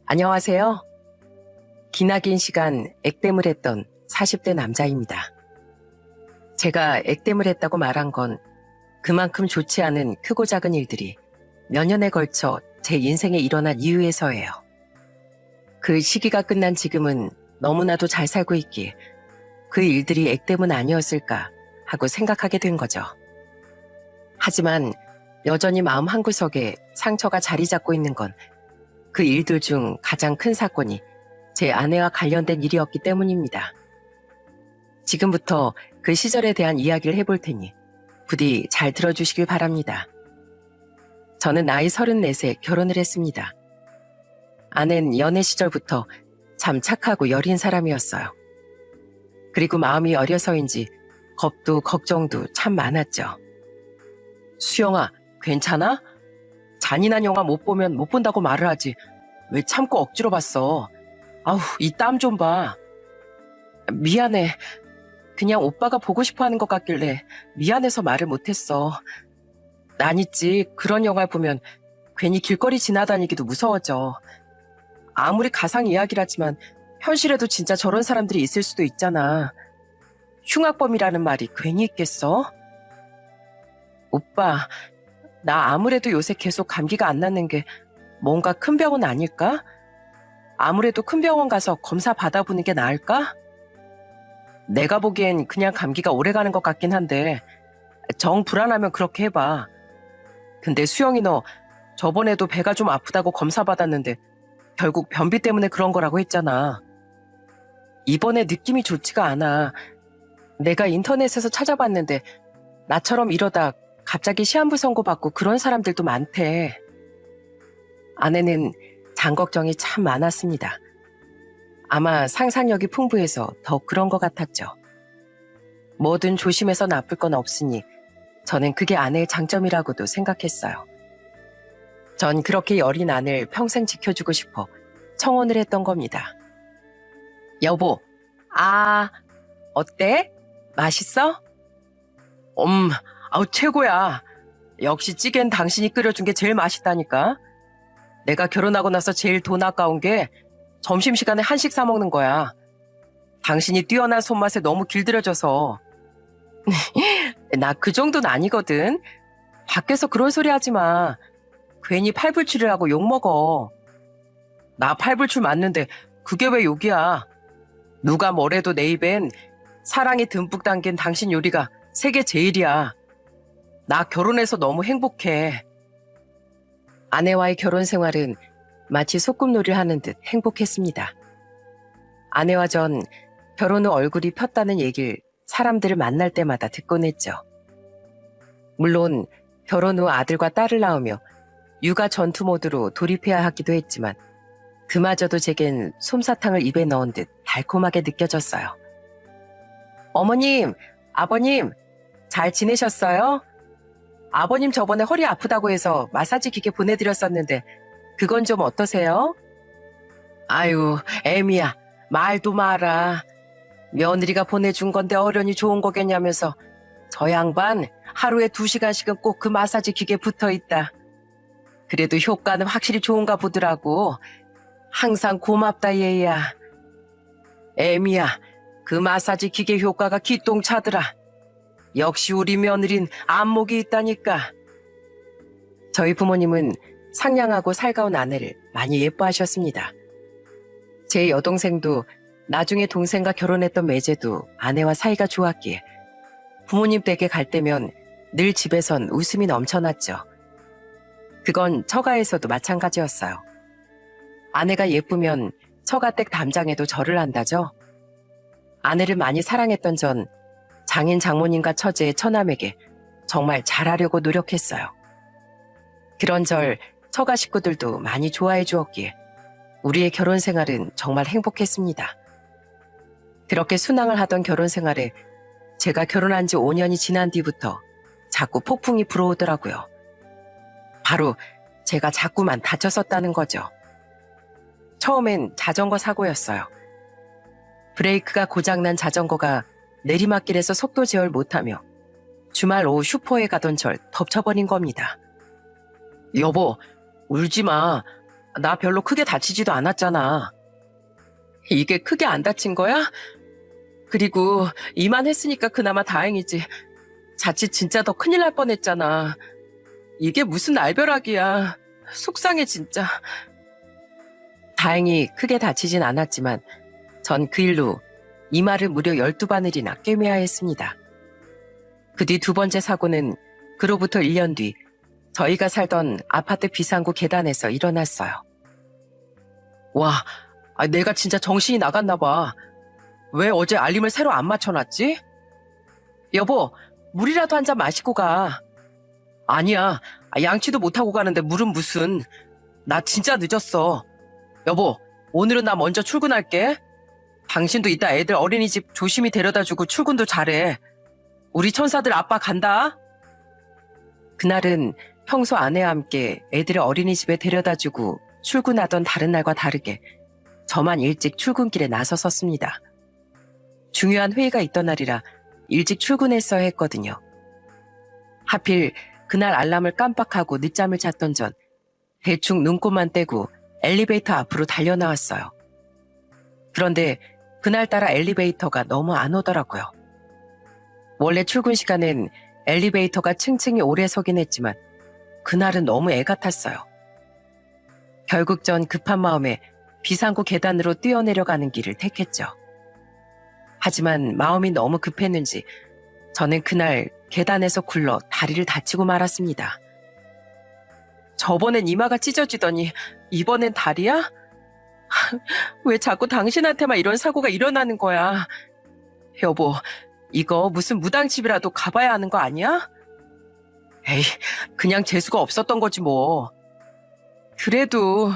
안녕하세요. 기나긴 시간 액땜을 했던 40대 남자입니다. 제가 액땜을 했다고 말한 건 그만큼 좋지 않은 크고 작은 일들이 몇 년에 걸쳐 제 인생에 일어난 이유에서예요. 그 시기가 끝난 지금은 너무나도 잘 살고 있기에 그 일들이 액땜은 아니었을까 하고 생각하게 된 거죠. 하지만 여전히 마음 한구석에 상처가 자리 잡고 있는 건 그 일들 중 가장 큰 사건이 제 아내와 관련된 일이었기 때문입니다. 지금부터 그 시절에 대한 이야기를 해볼 테니 부디 잘 들어주시길 바랍니다. 저는 나이 34세 결혼을 했습니다. 아내는 연애 시절부터 참 착하고 여린 사람이었어요. 그리고 마음이 어려서인지 겁도 걱정도 참 많았죠. 수영아, 괜찮아? 잔인한 영화 못 보면 못 본다고 말을 하지. 왜 참고 억지로 봤어? 아우, 이 땀 좀 봐. 미안해. 그냥 오빠가 보고 싶어 하는 것 같길래 미안해서 말을 못했어. 난 있지, 그런 영화 보면 괜히 길거리 지나다니기도 무서워져. 아무리 가상 이야기라지만 현실에도 진짜 저런 사람들이 있을 수도 있잖아. 흉악범이라는 말이 괜히 있겠어? 오빠, 나 아무래도 요새 계속 감기가 안 낫는 게 뭔가 큰 병은 아닐까? 아무래도 큰 병원 가서 검사 받아보는 게 나을까? 내가 보기엔 그냥 감기가 오래 가는 것 같긴 한데 정 불안하면 그렇게 해봐. 근데 수영이 너 저번에도 배가 좀 아프다고 검사 받았는데 결국 변비 때문에 그런 거라고 했잖아. 이번에 느낌이 좋지가 않아. 내가 인터넷에서 찾아봤는데 나처럼 이러다 갑자기 시한부 선고받고 그런 사람들도 많대. 아내는 장 걱정이 참 많았습니다. 아마 상상력이 풍부해서 더 그런 것 같았죠. 뭐든 조심해서 나쁠 건 없으니 저는 그게 아내의 장점이라고도 생각했어요. 전 그렇게 여린 아내를 평생 지켜주고 싶어 청혼을 했던 겁니다. 여보, 어때? 맛있어? 아우 최고야. 역시 찌개는 당신이 끓여준 게 제일 맛있다니까. 내가 결혼하고 나서 제일 돈 아까운 게 점심시간에 한식 사 먹는 거야. 당신이 뛰어난 손맛에 너무 길들여져서. 나 그 정도는 아니거든. 밖에서 그런 소리 하지 마. 괜히 팔불출이라고 욕먹어. 나 팔불출 맞는데 그게 왜 욕이야. 누가 뭐래도 내 입엔 사랑이 듬뿍 담긴 당신 요리가 세계 제일이야. 나 결혼해서 너무 행복해. 아내와의 결혼 생활은 마치 소꿉놀이를 하는 듯 행복했습니다. 아내와 전 결혼 후 얼굴이 폈다는 얘기를 사람들을 만날 때마다 듣곤 했죠. 물론 결혼 후 아들과 딸을 낳으며 육아 전투 모드로 돌입해야 하기도 했지만 그마저도 제겐 솜사탕을 입에 넣은 듯 달콤하게 느껴졌어요. 어머님, 아버님, 잘 지내셨어요? 아버님 저번에 허리 아프다고 해서 마사지 기계 보내드렸었는데 그건 좀 어떠세요? 아유, 애미야, 말도 마라. 며느리가 보내준 건데 어련히 좋은 거겠냐면서 저 양반 하루에 2시간씩은 꼭 그 마사지 기계에 붙어있다. 그래도 효과는 확실히 좋은가 보더라고. 항상 고맙다 얘야. 애미야, 그 마사지 기계 효과가 기똥차더라. 역시 우리 며느린 안목이 있다니까. 저희 부모님은 상냥하고 살가운 아내를 많이 예뻐하셨습니다. 제 여동생도 나중에 동생과 결혼했던 매제도 아내와 사이가 좋았기에 부모님 댁에 갈 때면 늘 집에선 웃음이 넘쳐났죠. 그건 처가에서도 마찬가지였어요. 아내가 예쁘면 처가댁 담장에도 절을 한다죠. 아내를 많이 사랑했던 전 장인 장모님과 처제의 처남에게 정말 잘하려고 노력했어요. 그런절 처가 식구들도 많이 좋아해 주었기에 우리의 결혼 생활은 정말 행복했습니다. 그렇게 순항을 하던 결혼 생활에 제가 결혼한 지 5년이 지난 뒤부터 자꾸 폭풍이 불어오더라고요. 바로 제가 자꾸만 다쳤었다는 거죠. 처음엔 자전거 사고였어요. 브레이크가 고장난 자전거가 내리막길에서 속도 제어를 못하며 주말 오후 슈퍼에 가던 절 덮쳐버린 겁니다. 여보, 울지 마. 나 별로 크게 다치지도 않았잖아. 이게 크게 안 다친 거야? 그리고 이만했으니까 그나마 다행이지. 자칫 진짜 더 큰일 날 뻔했잖아. 이게 무슨 날벼락이야. 속상해 진짜. 다행히 크게 다치진 않았지만 전 그 일로 이마를 무려 12바늘이나 꿰매야 했습니다. 그 뒤 두 번째 사고는 그로부터 1년 뒤 저희가 살던 아파트 비상구 계단에서 일어났어요. 와, 내가 진짜 정신이 나갔나 봐. 왜 어제 알림을 새로 안 맞춰놨지? 여보, 물이라도 한 잔 마시고 가. 아니야, 양치도 못하고 가는데 물은 무슨. 나 진짜 늦었어. 여보, 오늘은 나 먼저 출근할게. 당신도 이따 애들 어린이집 조심히 데려다주고 출근도 잘해. 우리 천사들 아빠 간다. 그날은 평소 아내와 함께 애들을 어린이집에 데려다주고 출근하던 다른 날과 다르게 저만 일찍 출근길에 나서 섰습니다. 중요한 회의가 있던 날이라 일찍 출근했어야 했거든요. 하필 그날 알람을 깜빡하고 늦잠을 잤던 전 대충 눈곱만 떼고 엘리베이터 앞으로 달려나왔어요. 그런데 그날따라 엘리베이터가 너무 안 오더라고요. 원래 출근 시간엔 엘리베이터가 층층이 오래 서긴 했지만 그날은 너무 애 같았어요. 결국 전 급한 마음에 비상구 계단으로 뛰어내려가는 길을 택했죠. 하지만 마음이 너무 급했는지 저는 그날 계단에서 굴러 다리를 다치고 말았습니다. 저번엔 이마가 찢어지더니 이번엔 다리야? 왜 자꾸 당신한테만 이런 사고가 일어나는 거야? 여보, 이거 무슨 무당집이라도 가봐야 하는 거 아니야? 에이, 그냥 재수가 없었던 거지 뭐. 그래도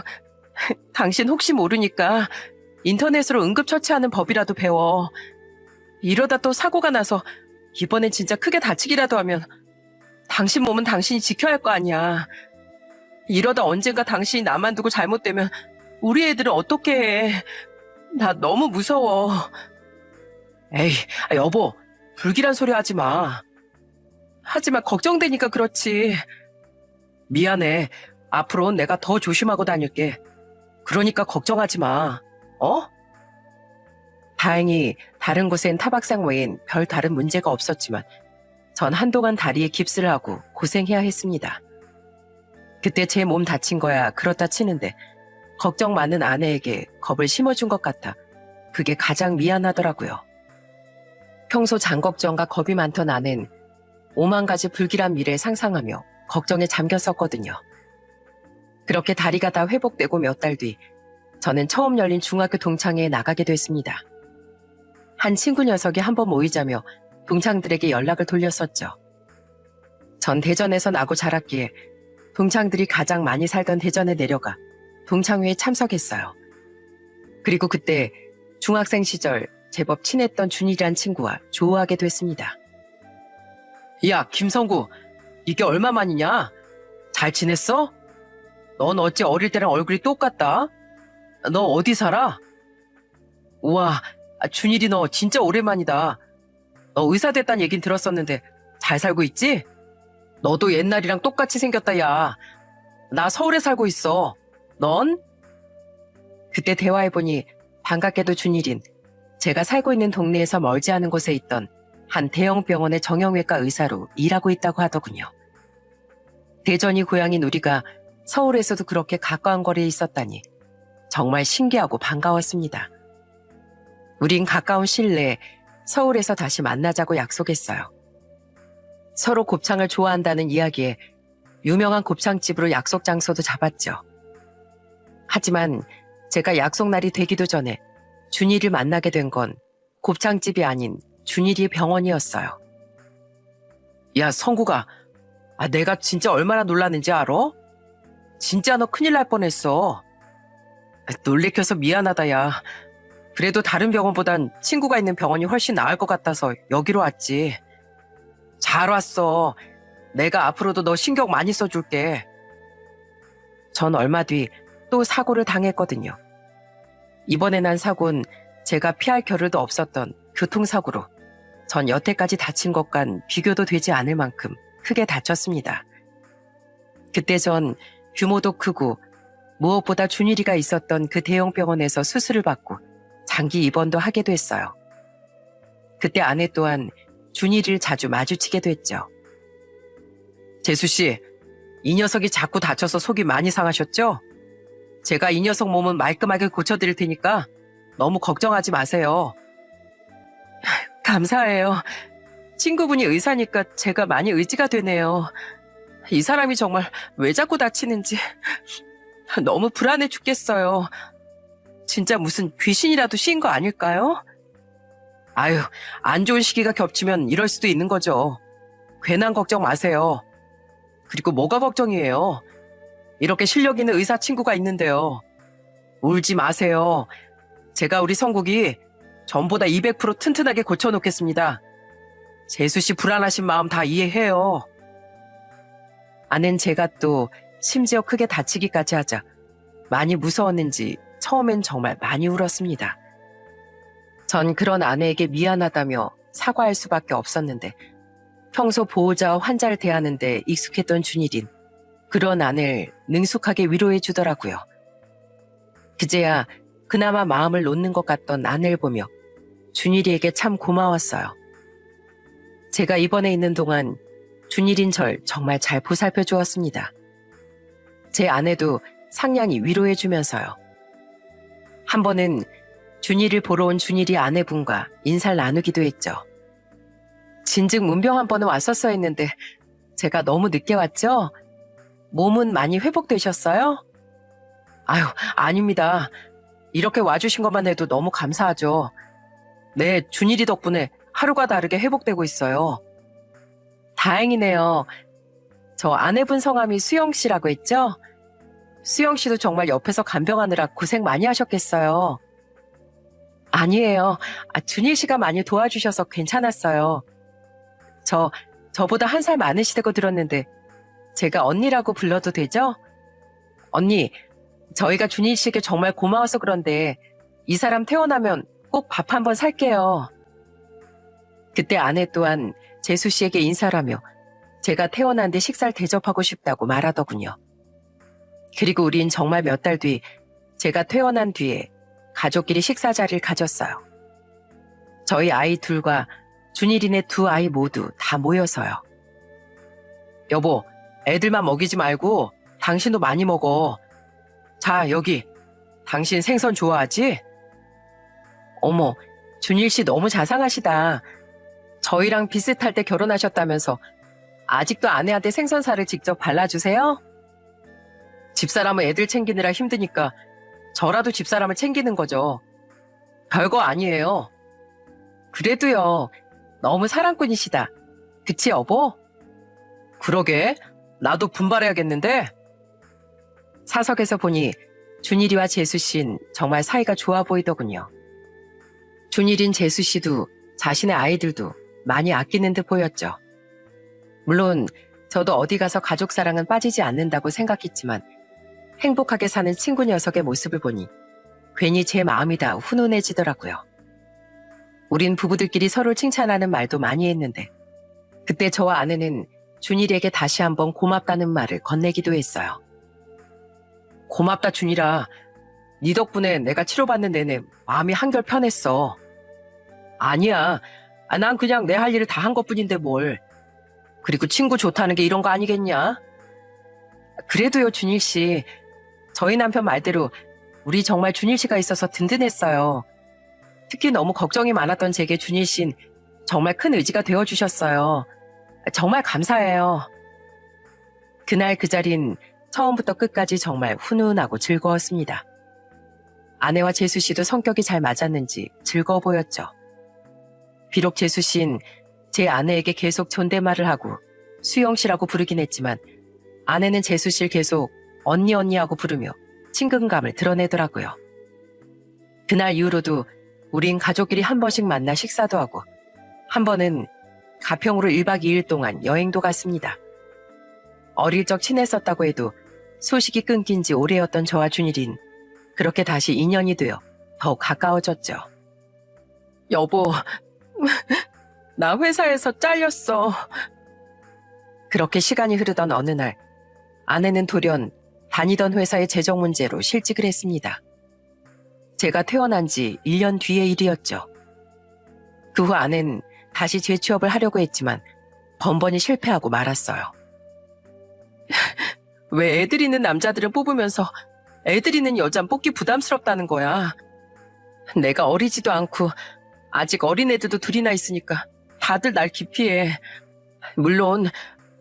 당신 혹시 모르니까 인터넷으로 응급처치하는 법이라도 배워. 이러다 또 사고가 나서 이번엔 진짜 크게 다치기라도 하면 당신 몸은 당신이 지켜야 할 거 아니야. 이러다 언젠가 당신이 나만 두고 잘못되면 우리 애들은 어떻게 해. 나 너무 무서워. 에이, 여보, 불길한 소리 하지 마. 하지만 걱정되니까 그렇지. 미안해. 앞으로 내가 더 조심하고 다닐게. 그러니까 걱정하지 마. 어? 다행히 다른 곳엔 타박상 외엔 별 다른 문제가 없었지만 전 한동안 다리에 깁스를 하고 고생해야 했습니다. 그때 제 몸 다친 거야 그렇다 치는데 걱정 많은 아내에게 겁을 심어준 것 같아 그게 가장 미안하더라고요. 평소 장걱정과 겁이 많던 아내는 오만 가지 불길한 미래를 상상하며 걱정에 잠겼었거든요. 그렇게 다리가 다 회복되고 몇 달 뒤 저는 처음 열린 중학교 동창회에 나가게 됐습니다. 한 친구 녀석이 한번 모이자며 동창들에게 연락을 돌렸었죠. 전 대전에서 나고 자랐기에 동창들이 가장 많이 살던 대전에 내려가 동창회에 참석했어요. 그리고 그때 중학생 시절 제법 친했던 준이란 친구와 조우하게 됐습니다. 야, 김성구, 이게 얼마만이냐? 잘 지냈어? 넌 어째 어릴 때랑 얼굴이 똑같다? 너 어디 살아? 우와, 준일이 너 진짜 오랜만이다. 너 의사 됐다는 얘긴 들었었는데 잘 살고 있지? 너도 옛날이랑 똑같이 생겼다, 야. 나 서울에 살고 있어. 넌? 그때 대화해보니 반갑게도 준일인 제가 살고 있는 동네에서 멀지 않은 곳에 있던 한 대형 병원의 정형외과 의사로 일하고 있다고 하더군요. 대전이 고향인 우리가 서울에서도 그렇게 가까운 거리에 있었다니 정말 신기하고 반가웠습니다. 우린 가까운 시일 내에 서울에서 다시 만나자고 약속했어요. 서로 곱창을 좋아한다는 이야기에 유명한 곱창집으로 약속 장소도 잡았죠. 하지만 제가 약속 날이 되기도 전에 준일을 만나게 된 건 곱창집이 아닌 준일이의 병원이었어요. 야, 성구가, 내가 진짜 얼마나 놀랐는지 알아? 진짜 너 큰일 날 뻔했어. 놀래켜서 미안하다, 야. 그래도 다른 병원보단 친구가 있는 병원이 훨씬 나을 것 같아서 여기로 왔지. 잘 왔어. 내가 앞으로도 너 신경 많이 써줄게. 전 얼마 뒤 또 사고를 당했거든요. 이번에 난 사고는 제가 피할 겨를도 없었던 교통사고로 전 여태까지 다친 것과는 비교도 되지 않을 만큼 크게 다쳤습니다. 그때 전 규모도 크고 무엇보다 준일이가 있었던 그 대형 병원에서 수술을 받고 장기 입원도 하게 됐어요. 그때 아내 또한 준일이를 자주 마주치게 됐죠. 재수 씨, 이 녀석이 자꾸 다쳐서 속이 많이 상하셨죠? 제가 이 녀석 몸은 말끔하게 고쳐드릴 테니까 너무 걱정하지 마세요. 감사해요. 친구분이 의사니까 제가 많이 의지가 되네요. 이 사람이 정말 왜 자꾸 다치는지 너무 불안해 죽겠어요. 진짜 무슨 귀신이라도 씌인 거 아닐까요? 아유, 안 좋은 시기가 겹치면 이럴 수도 있는 거죠. 괜한 걱정 마세요. 그리고 뭐가 걱정이에요? 이렇게 실력 있는 의사 친구가 있는데요. 울지 마세요. 제가 우리 성국이 전보다 200% 튼튼하게 고쳐놓겠습니다. 재수 씨 불안하신 마음 다 이해해요. 아는 제가 또 심지어 크게 다치기까지 하자 많이 무서웠는지 처음엔 정말 많이 울었습니다. 전 그런 아내에게 미안하다며 사과할 수밖에 없었는데 평소 보호자와 환자를 대하는데 익숙했던 준일인 그런 아내를 능숙하게 위로해 주더라고요. 그제야 그나마 마음을 놓는 것 같던 아내를 보며 준일이에게 참 고마웠어요. 제가 입원해 있는 동안 준일인 절 정말 잘 보살펴 주었습니다. 제 아내도 상냥히 위로해 주면서요. 한 번은 준일을 보러 온 준일이 아내분과 인사를 나누기도 했죠. 진즉 문병 한 번은 왔었어야 했는데 제가 너무 늦게 왔죠? 몸은 많이 회복되셨어요? 아유, 아닙니다. 이렇게 와주신 것만 해도 너무 감사하죠. 네, 준일이 덕분에 하루가 다르게 회복되고 있어요. 다행이네요. 저 아내분 성함이 수영 씨라고 했죠? 수영 씨도 정말 옆에서 간병하느라 고생 많이 하셨겠어요. 아니에요. 준일 씨가 많이 도와주셔서 괜찮았어요. 저보다 한 살 많으시다고 들었는데 제가 언니라고 불러도 되죠? 언니, 저희가 준일 씨에게 정말 고마워서 그런데 이 사람 태어나면 꼭 밥 한번 살게요. 그때 아내 또한 재수 씨에게 인사를 하며 제가 태어난 뒤 식사를 대접하고 싶다고 말하더군요. 그리고 우린 정말 몇 달 뒤 제가 퇴원한 뒤에 가족끼리 식사 자리를 가졌어요. 저희 아이 둘과 준일이네 두 아이 모두 다 모여서요. 여보, 애들만 먹이지 말고 당신도 많이 먹어. 자, 여기. 당신 생선 좋아하지? 어머, 준일 씨 너무 자상하시다. 저희랑 비슷할 때 결혼하셨다면서 아직도 아내한테 생선살을 직접 발라주세요? 집사람은 애들 챙기느라 힘드니까 저라도 집사람을 챙기는 거죠. 별거 아니에요. 그래도요, 너무 사랑꾼이시다. 그치, 여보? 그러게, 나도 분발해야겠는데? 사석에서 보니 준일이와 재수씨는 정말 사이가 좋아 보이더군요. 준일인 재수씨도 자신의 아이들도 많이 아끼는 듯 보였죠. 물론 저도 어디 가서 가족 사랑은 빠지지 않는다고 생각했지만 행복하게 사는 친구 녀석의 모습을 보니 괜히 제 마음이 다 훈훈해지더라고요. 우린 부부들끼리 서로를 칭찬하는 말도 많이 했는데 그때 저와 아내는 준일에게 다시 한번 고맙다는 말을 건네기도 했어요. 고맙다 준일아. 네 덕분에 내가 치료받는 내내 마음이 한결 편했어. 아니야. 난 그냥 내 할 일을 다 한 것뿐인데 뭘. 그리고 친구 좋다는 게 이런 거 아니겠냐? 그래도요 준일 씨. 저희 남편 말대로 우리 정말 준일 씨가 있어서 든든했어요. 특히 너무 걱정이 많았던 제게 준일 씨는 정말 큰 의지가 되어주셨어요. 정말 감사해요. 그날 그 자리는 처음부터 끝까지 정말 훈훈하고 즐거웠습니다. 아내와 재수 씨도 성격이 잘 맞았는지 즐거워 보였죠. 비록 재수 씨는 제 아내에게 계속 존댓말을 하고 수영 씨라고 부르긴 했지만 아내는 재수 씨를 계속 언니 언니하고 부르며 친근감을 드러내더라고요. 그날 이후로도 우린 가족끼리 한 번씩 만나 식사도 하고 한 번은 가평으로 1박 2일 동안 여행도 갔습니다. 어릴 적 친했었다고 해도 소식이 끊긴 지 오래였던 저와 준일인 그렇게 다시 인연이 되어 더욱 가까워졌죠. 여보, 나 회사에서 잘렸어. 그렇게 시간이 흐르던 어느 날 아내는 돌연 다니던 회사의 재정 문제로 실직을 했습니다. 제가 퇴원한 지 1년 뒤의 일이었죠. 그 후 아내는 다시 재취업을 하려고 했지만 번번이 실패하고 말았어요. 왜 애들 있는 남자들은 뽑으면서 애들 있는 여잔 뽑기 부담스럽다는 거야. 내가 어리지도 않고 아직 어린애들도 둘이나 있으니까 다들 날 기피해. 물론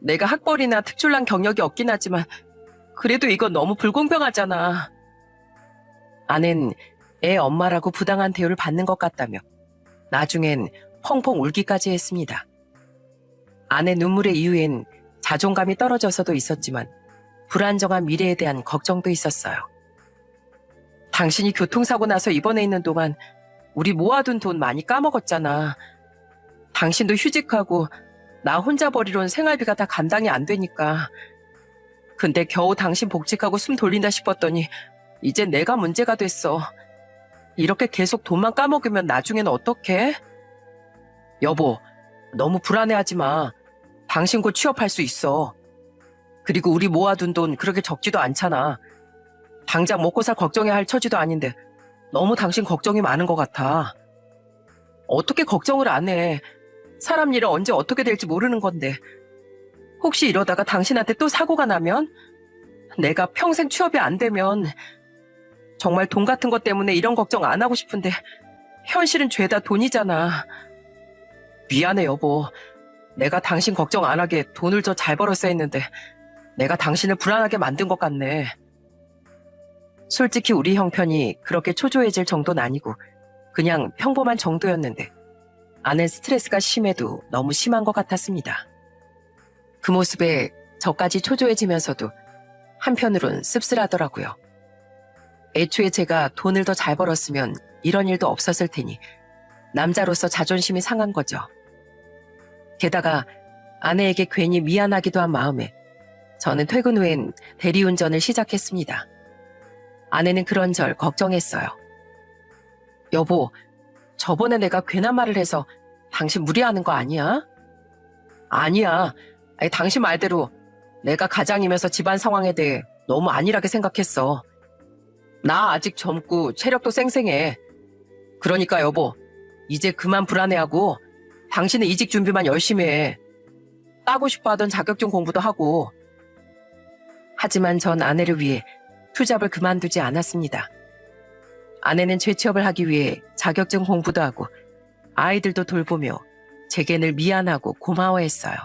내가 학벌이나 특출난 경력이 없긴 하지만 그래도 이건 너무 불공평하잖아. 아내는 애 엄마라고 부당한 대우를 받는 것 같다며 나중엔 펑펑 울기까지 했습니다. 아내 눈물의 이유엔 자존감이 떨어져서도 있었지만 불안정한 미래에 대한 걱정도 있었어요. 당신이 교통사고 나서 입원해 있는 동안 우리 모아둔 돈 많이 까먹었잖아. 당신도 휴직하고 나 혼자 벌이론 생활비가 다 감당이 안 되니까. 근데 겨우 당신 복직하고 숨 돌린다 싶었더니 이제 내가 문제가 됐어. 이렇게 계속 돈만 까먹으면 나중에는 어떡해? 여보, 너무 불안해하지 마. 당신 곧 취업할 수 있어. 그리고 우리 모아둔 돈 그렇게 적지도 않잖아. 당장 먹고 살 걱정해야 할 처지도 아닌데 너무 당신 걱정이 많은 것 같아. 어떻게 걱정을 안 해. 사람 일은 언제 어떻게 될지 모르는 건데. 혹시 이러다가 당신한테 또 사고가 나면? 내가 평생 취업이 안 되면 정말 돈 같은 것 때문에 이런 걱정 안 하고 싶은데 현실은 죄다 돈이잖아. 미안해 여보. 내가 당신 걱정 안 하게 돈을 더 잘 벌었어야 했는데 내가 당신을 불안하게 만든 것 같네. 솔직히 우리 형편이 그렇게 초조해질 정도는 아니고 그냥 평범한 정도였는데 아내 스트레스가 심해도 너무 심한 것 같았습니다. 그 모습에 저까지 초조해지면서도 한편으론 씁쓸하더라고요. 애초에 제가 돈을 더 잘 벌었으면 이런 일도 없었을 테니 남자로서 자존심이 상한 거죠. 게다가 아내에게 괜히 미안하기도 한 마음에 저는 퇴근 후엔 대리운전을 시작했습니다. 아내는 그런절 걱정했어요. 여보, 저번에 내가 괜한 말을 해서 당신 무리하는 거 아니야? 아니야. 아니, 당신 말대로 내가 가장이면서 집안 상황에 대해 너무 안일하게 생각했어. 나 아직 젊고 체력도 쌩쌩해. 그러니까 여보, 이제 그만 불안해하고 당신은 이직 준비만 열심히 해. 따고 싶어 하던 자격증 공부도 하고. 하지만 전 아내를 위해 투잡을 그만두지 않았습니다. 아내는 재취업을 하기 위해 자격증 공부도 하고 아이들도 돌보며 제게 늘 미안하고 고마워했어요.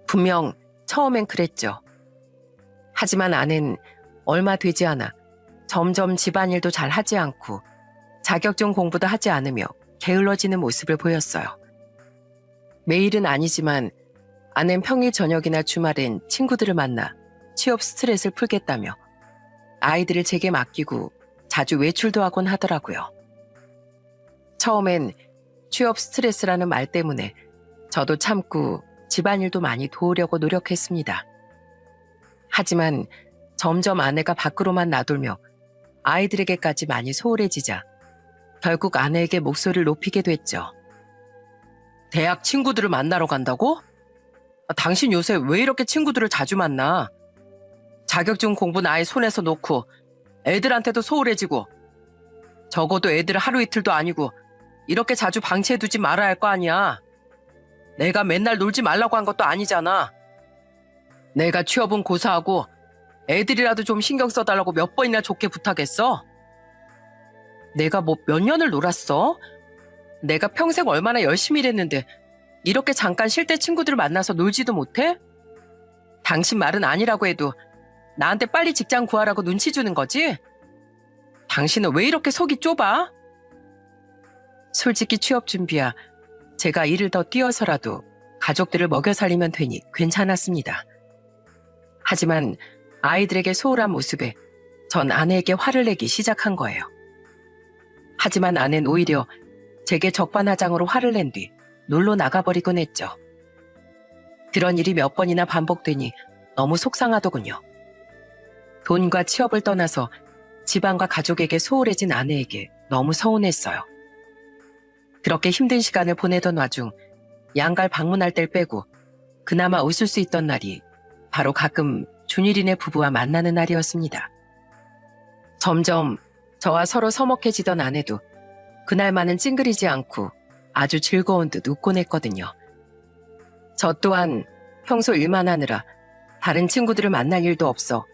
분명 처음엔 그랬죠. 하지만 아내는 얼마 되지 않아 점점 집안일도 잘 하지 않고 자격증 공부도 하지 않으며 게을러지는 모습을 보였어요. 매일은 아니지만 아내는 평일 저녁이나 주말엔 친구들을 만나 취업 스트레스를 풀겠다며 아이들을 제게 맡기고 자주 외출도 하곤 하더라고요. 처음엔 취업 스트레스라는 말 때문에 저도 참고 집안일도 많이 도우려고 노력했습니다. 하지만 점점 아내가 밖으로만 나돌며 아이들에게까지 많이 소홀해지자 결국 아내에게 목소리를 높이게 됐죠. 대학 친구들을 만나러 간다고? 당신 요새 왜 이렇게 친구들을 자주 만나? 자격증 공부는 아예 손에서 놓고 애들한테도 소홀해지고 적어도 애들을 하루 이틀도 아니고 이렇게 자주 방치해두지 말아야 할 거 아니야. 내가 맨날 놀지 말라고 한 것도 아니잖아. 내가 취업은 고사하고 애들이라도 좀 신경 써달라고 몇 번이나 좋게 부탁했어? 내가 뭐 몇 년을 놀았어? 내가 평생 얼마나 열심히 일했는데 이렇게 잠깐 쉴 때 친구들을 만나서 놀지도 못해? 당신 말은 아니라고 해도 나한테 빨리 직장 구하라고 눈치 주는 거지? 당신은 왜 이렇게 속이 좁아? 솔직히 취업 준비야 제가 일을 더 뛰어서라도 가족들을 먹여 살리면 되니 괜찮았습니다. 하지만 아이들에게 소홀한 모습에 전 아내에게 화를 내기 시작한 거예요. 하지만 아내는 오히려 제게 적반하장으로 화를 낸 뒤 놀러 나가버리곤 했죠. 그런 일이 몇 번이나 반복되니 너무 속상하더군요. 돈과 취업을 떠나서 집안과 가족에게 소홀해진 아내에게 너무 서운했어요. 그렇게 힘든 시간을 보내던 와중 양갈 방문할 때를 빼고 그나마 웃을 수 있던 날이 바로 가끔 준일이네 부부와 만나는 날이었습니다. 점점 저와 서로 서먹해지던 아내도 그날만은 찡그리지 않고 아주 즐거운 듯 웃곤 했거든요. 저 또한 평소 일만 하느라 다른 친구들을 만날 일도 없어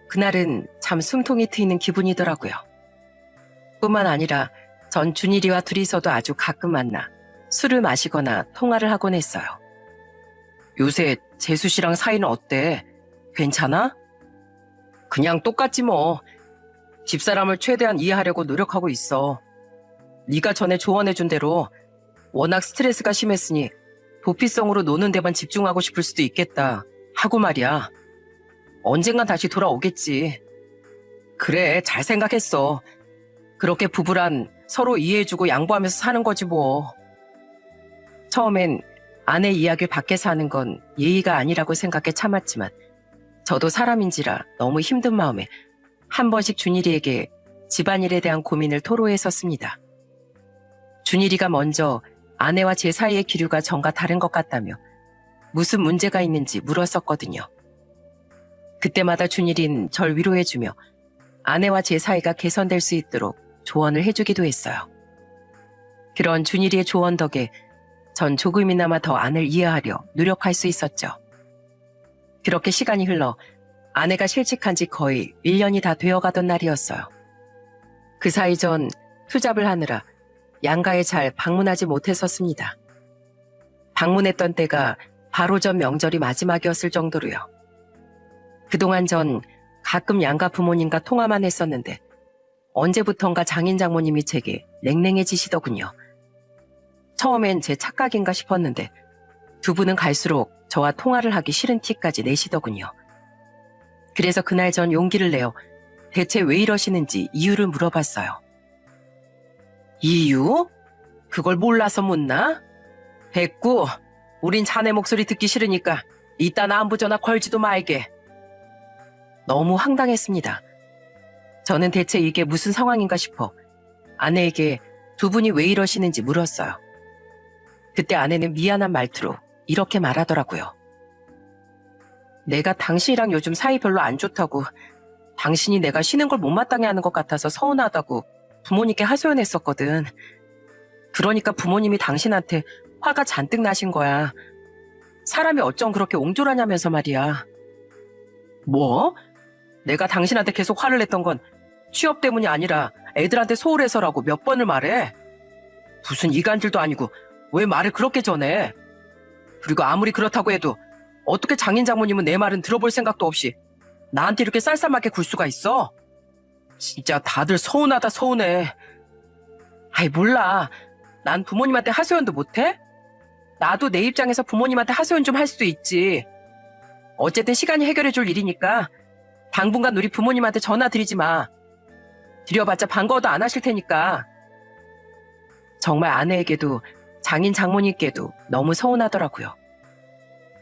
그날은 참 숨통이 트이는 기분이더라고요. 뿐만 아니라 전 준일이와 둘이서도 아주 가끔 만나 술을 마시거나 통화를 하곤 했어요. 요새 재수 씨랑 사이는 어때? 괜찮아? 그냥 똑같지 뭐. 집사람을 최대한 이해하려고 노력하고 있어. 네가 전에 조언해준 대로 워낙 스트레스가 심했으니 도피성으로 노는 데만 집중하고 싶을 수도 있겠다 하고 말이야. 언젠간 다시 돌아오겠지. 그래, 잘 생각했어. 그렇게 부부란 서로 이해해주고 양보하면서 사는 거지 뭐. 처음엔 아내 이야기를 밖에서 하는 건 예의가 아니라고 생각해 참았지만 저도 사람인지라 너무 힘든 마음에 한 번씩 준일이에게 집안일에 대한 고민을 토로했었습니다. 준일이가 먼저 아내와 제 사이의 기류가 전과 다른 것 같다며 무슨 문제가 있는지 물었었거든요. 그때마다 준일이는 절 위로해주며 아내와 제 사이가 개선될 수 있도록 조언을 해주기도 했어요. 그런 준일이의 조언 덕에 전 조금이나마 더 아내를 이해하려 노력할 수 있었죠. 그렇게 시간이 흘러 아내가 실직한 지 거의 1년이 다 되어가던 날이었어요. 그 사이 전 투잡을 하느라 양가에 잘 방문하지 못했었습니다. 방문했던 때가 바로 전 명절이 마지막이었을 정도로요. 그동안 전 가끔 양가 부모님과 통화만 했었는데 언제부턴가 장인 장모님이 제게 냉랭해지시더군요. 처음엔 제 착각인가 싶었는데 두 분은 갈수록 저와 통화를 하기 싫은 티까지 내시더군요. 그래서 그날 전 용기를 내어 대체 왜 이러시는지 이유를 물어봤어요. 이유? 그걸 몰라서 묻나? 됐고, 우린 자네 목소리 듣기 싫으니까 이딴 안부 전화 걸지도 말게. 너무 황당했습니다. 저는 대체 이게 무슨 상황인가 싶어 아내에게 두 분이 왜 이러시는지 물었어요. 그때 아내는 미안한 말투로 이렇게 말하더라고요. 내가 당신이랑 요즘 사이 별로 안 좋다고, 당신이 내가 쉬는 걸 못마땅해 하는 것 같아서 서운하다고 부모님께 하소연했었거든. 그러니까 부모님이 당신한테 화가 잔뜩 나신 거야. 사람이 어쩜 그렇게 옹졸하냐면서 말이야. 뭐? 내가 당신한테 계속 화를 냈던 건 취업 때문이 아니라 애들한테 소홀해서라고 몇 번을 말해. 무슨 이간질도 아니고 왜 말을 그렇게 전해? 그리고 아무리 그렇다고 해도 어떻게 장인 장모님은 내 말은 들어볼 생각도 없이 나한테 이렇게 쌀쌀맞게 굴 수가 있어? 진짜 다들 서운하다 서운해. 아이 몰라. 난 부모님한테 하소연도 못해? 나도 내 입장에서 부모님한테 하소연 좀 할 수도 있지. 어쨌든 시간이 해결해 줄 일이니까 당분간 우리 부모님한테 전화 드리지 마. 드려봤자 반가워도 안 하실 테니까. 정말 아내에게도 장인 장모님께도 너무 서운하더라고요.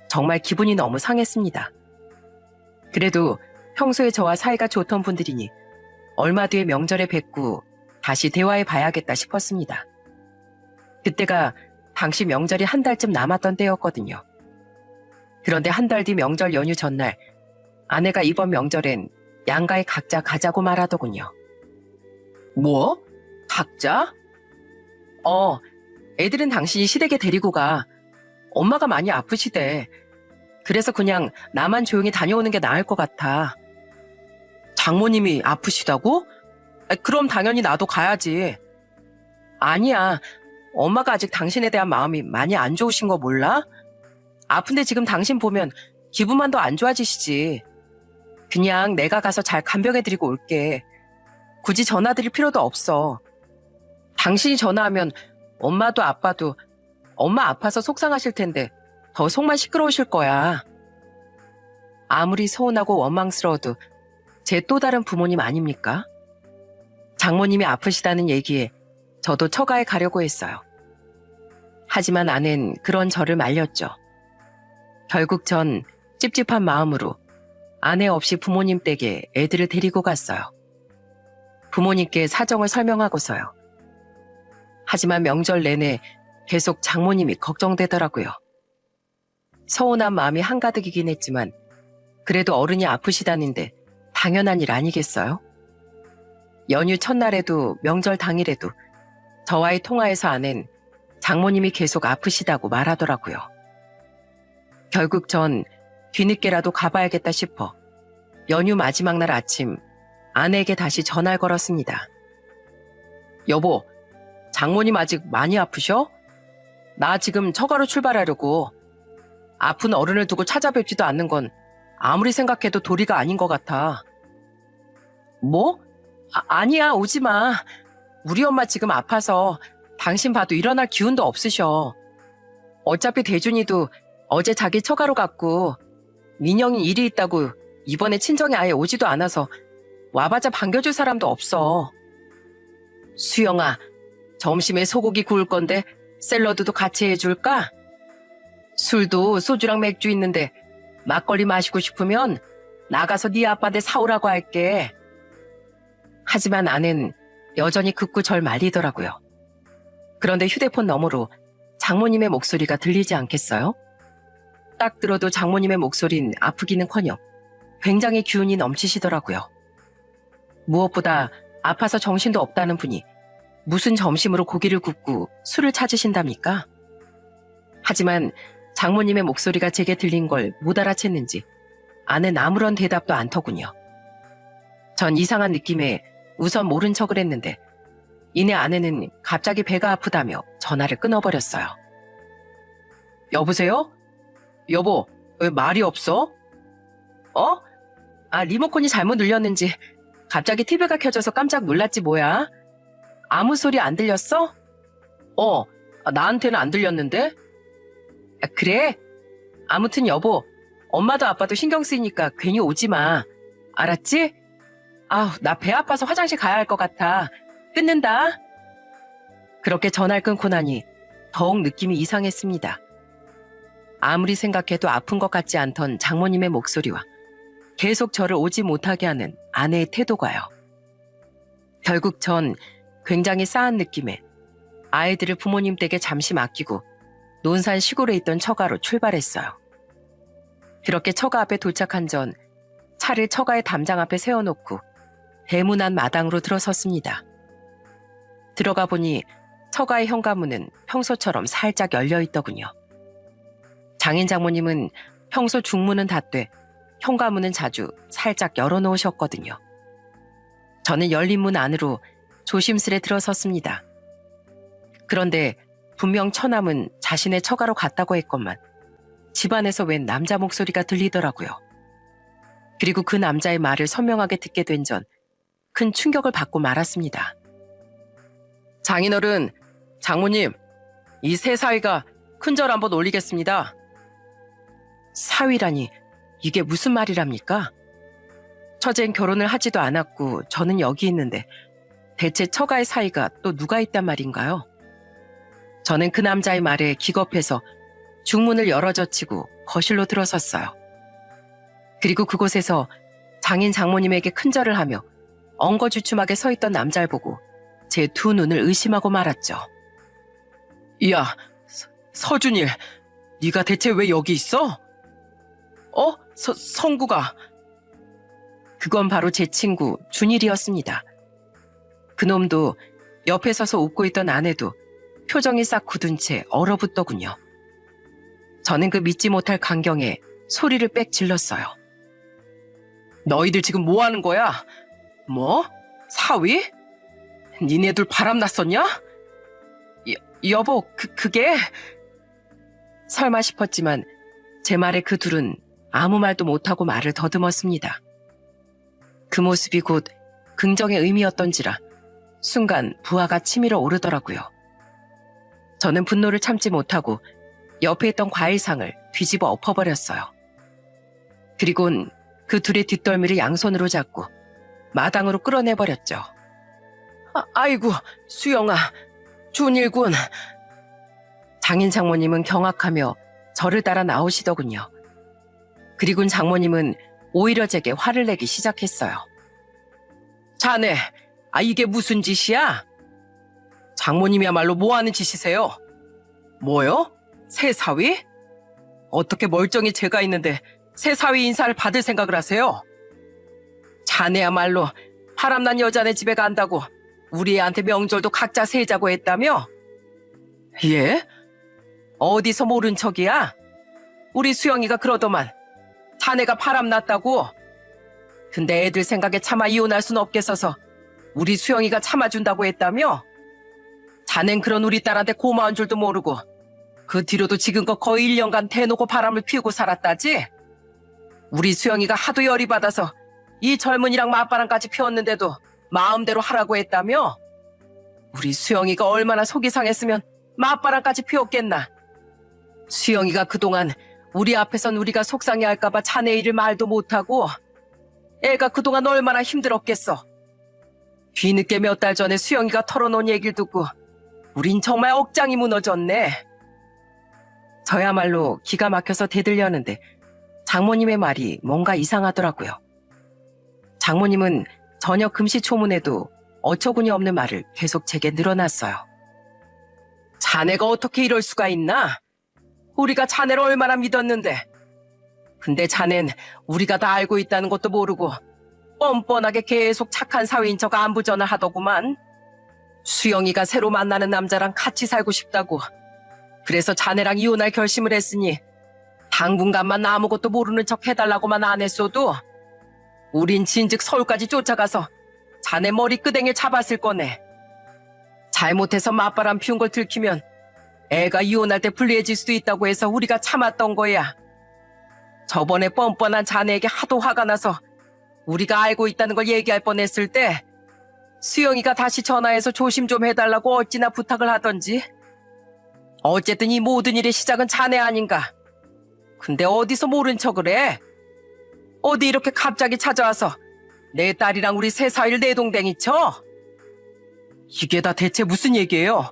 정말 기분이 너무 상했습니다. 그래도 평소에 저와 사이가 좋던 분들이니 얼마 뒤에 명절에 뵙고 다시 대화해 봐야겠다 싶었습니다. 그때가 당시 명절이 한 달쯤 남았던 때였거든요. 그런데 한 달 뒤 명절 연휴 전날 아내가 이번 명절엔 양가에 각자 가자고 말하더군요. 뭐? 각자? 애들은 당신이 시댁에 데리고 가. 엄마가 많이 아프시대. 그래서 그냥 나만 조용히 다녀오는 게 나을 것 같아. 장모님이 아프시다고? 그럼 당연히 나도 가야지. 아니야. 엄마가 아직 당신에 대한 마음이 많이 안 좋으신 거 몰라? 아픈데 지금 당신 보면 기분만 더 안 좋아지시지. 그냥 내가 가서 잘 간병해드리고 올게. 굳이 전화드릴 필요도 없어. 당신이 전화하면 엄마도 아빠도 엄마 아파서 속상하실 텐데 더 속만 시끄러우실 거야. 아무리 서운하고 원망스러워도 제 또 다른 부모님 아닙니까? 장모님이 아프시다는 얘기에 저도 처가에 가려고 했어요. 하지만 아내는 그런 저를 말렸죠. 결국 전 찝찝한 마음으로 아내 없이 부모님 댁에 애들을 데리고 갔어요. 부모님께 사정을 설명하고서요. 하지만 명절 내내 계속 장모님이 걱정되더라고요. 서운한 마음이 한가득이긴 했지만 그래도 어른이 아프시다는데 당연한 일 아니겠어요? 연휴 첫날에도 명절 당일에도 저와의 통화에서 아는 장모님이 계속 아프시다고 말하더라고요. 결국 전 뒤늦게라도 가봐야겠다 싶어 연휴 마지막 날 아침 아내에게 다시 전화를 걸었습니다. 여보, 장모님 아직 많이 아프셔? 나 지금 처가로 출발하려고. 아픈 어른을 두고 찾아뵙지도 않는 건 아무리 생각해도 도리가 아닌 것 같아. 뭐? 아니야, 오지 마. 우리 엄마 지금 아파서 당신 봐도 일어날 기운도 없으셔. 어차피 대준이도 어제 자기 처가로 갔고 민영이 일이 있다고 이번에 친정에 아예 오지도 않아서 와봐자 반겨줄 사람도 없어. 수영아, 점심에 소고기 구울 건데 샐러드도 같이 해줄까? 술도 소주랑 맥주 있는데 막걸리 마시고 싶으면 나가서 네 아빠한테 사오라고 할게. 하지만 아는 여전히 극구 절 말리더라고요. 그런데 휴대폰 너머로 장모님의 목소리가 들리지 않겠어요? 딱 들어도 장모님의 목소린 아프기는커녕 굉장히 기운이 넘치시더라고요. 무엇보다 아파서 정신도 없다는 분이 무슨 점심으로 고기를 굽고 술을 찾으신답니까? 하지만 장모님의 목소리가 제게 들린 걸 못 알아챘는지 아는 아무런 대답도 않더군요. 전 이상한 느낌에 우선 모른 척을 했는데 이내 아내는 갑자기 배가 아프다며 전화를 끊어버렸어요. 여보세요? 여보, 왜 말이 없어? 어? 리모컨이 잘못 눌렸는지 갑자기 TV가 켜져서 깜짝 놀랐지 뭐야? 아무 소리 안 들렸어? 나한테는 안 들렸는데? 그래? 아무튼 여보, 엄마도 아빠도 신경 쓰이니까 괜히 오지 마. 알았지? 나 배 아파서 화장실 가야 할 것 같아. 끊는다. 그렇게 전화를 끊고 나니 더욱 느낌이 이상했습니다. 아무리 생각해도 아픈 것 같지 않던 장모님의 목소리와 계속 저를 오지 못하게 하는 아내의 태도가요. 결국 전 굉장히 싸한 느낌에 아이들을 부모님 댁에 잠시 맡기고 논산 시골에 있던 처가로 출발했어요. 그렇게 처가 앞에 도착한 전 차를 처가의 담장 앞에 세워놓고 대문 안 마당으로 들어섰습니다. 들어가 보니 처가의 현관문은 평소처럼 살짝 열려있더군요. 장인 장모님은 평소 중문은 닫되 현관문은 자주 살짝 열어놓으셨거든요. 저는 열린 문 안으로 조심스레 들어섰습니다. 그런데 분명 처남은 자신의 처가로 갔다고 했건만 집안에서 웬 남자 목소리가 들리더라고요. 그리고 그 남자의 말을 선명하게 듣게 된 전 큰 충격을 받고 말았습니다. 장인어른, 장모님, 이 새 사위가 큰절 한번 올리겠습니다. 사위라니 이게 무슨 말이랍니까? 처젠 결혼을 하지도 않았고 저는 여기 있는데 대체 처가의 사위가 또 누가 있단 말인가요? 저는 그 남자의 말에 기겁해서 중문을 열어젖히고 거실로 들어섰어요. 그리고 그곳에서 장인 장모님에게 큰절을 하며 엉거주춤하게 서 있던 남자를 보고 제 두 눈을 의심하고 말았죠. 야, 서준일, 네가 대체 왜 여기 있어? 성구가. 그건 바로 제 친구 준일이었습니다. 그놈도 옆에 서서 웃고 있던 아내도 표정이 싹 굳은 채 얼어붙더군요. 저는 그 믿지 못할 광경에 소리를 빽 질렀어요. 너희들 지금 뭐 하는 거야? 뭐? 사위? 니네들 바람났었냐? 여보, 그게... 설마 싶었지만 제 말에 그 둘은 아무 말도 못하고 말을 더듬었습니다. 그 모습이 곧 긍정의 의미였던지라 순간 부하가 치밀어 오르더라고요. 저는 분노를 참지 못하고 옆에 있던 과일상을 뒤집어 엎어버렸어요. 그리곤 그 둘의 뒷덜미를 양손으로 잡고 마당으로 끌어내버렸죠. 아이고, 수영아, 준일군. 장인 장모님은 경악하며 저를 따라 나오시더군요. 그리곤 장모님은 오히려 제게 화를 내기 시작했어요. 자네, 이게 무슨 짓이야? 장모님이야말로 뭐하는 짓이세요? 뭐요? 새 사위? 어떻게 멀쩡히 제가 있는데 새 사위 인사를 받을 생각을 하세요? 자네야말로 바람난 여자네 집에 간다고 우리 애한테 명절도 각자 세자고 했다며? 예? 어디서 모른 척이야? 우리 수영이가 그러더만 자네가 바람났다고. 근데 애들 생각에 차마 이혼할 순 없겠어서 우리 수영이가 참아준다고 했다며? 자넨 그런 우리 딸한테 고마운 줄도 모르고 그 뒤로도 지금껏 거의 1년간 대놓고 바람을 피우고 살았다지? 우리 수영이가 하도 열이 받아서 이 젊은이랑 맞바람까지 피웠는데도 마음대로 하라고 했다며? 우리 수영이가 얼마나 속이 상했으면 맞바람까지 피웠겠나? 수영이가 그동안 우리 앞에선 우리가 속상해할까봐 자네 일을 말도 못하고 애가 그동안 얼마나 힘들었겠어. 뒤늦게 몇 달 전에 수영이가 털어놓은 얘기를 듣고 우린 정말 억장이 무너졌네. 저야말로 기가 막혀서 대들려는데 장모님의 말이 뭔가 이상하더라고요. 장모님은 저녁 금시초문에도 어처구니 없는 말을 계속 제게 늘어놨어요. 자네가 어떻게 이럴 수가 있나? 우리가 자네를 얼마나 믿었는데. 근데 자넨 우리가 다 알고 있다는 것도 모르고 뻔뻔하게 계속 착한 사위인 척 안부 전화하더구만. 수영이가 새로 만나는 남자랑 같이 살고 싶다고. 그래서 자네랑 이혼할 결심을 했으니 당분간만 아무것도 모르는 척 해달라고만 안 했어도 우린 진즉 서울까지 쫓아가서 자네 머리끄댕이를 잡았을 거네. 잘못해서 맞바람 피운 걸 들키면 애가 이혼할 때 불리해질 수도 있다고 해서 우리가 참았던 거야. 저번에 뻔뻔한 자네에게 하도 화가 나서 우리가 알고 있다는 걸 얘기할 뻔했을 때 수영이가 다시 전화해서 조심 좀 해달라고 어찌나 부탁을 하던지. 어쨌든 이 모든 일의 시작은 자네 아닌가. 근데 어디서 모른 척을 해? 어디 이렇게 갑자기 찾아와서 내 딸이랑 우리 새 사위를 내동댕이 쳐? 이게 다 대체 무슨 얘기예요?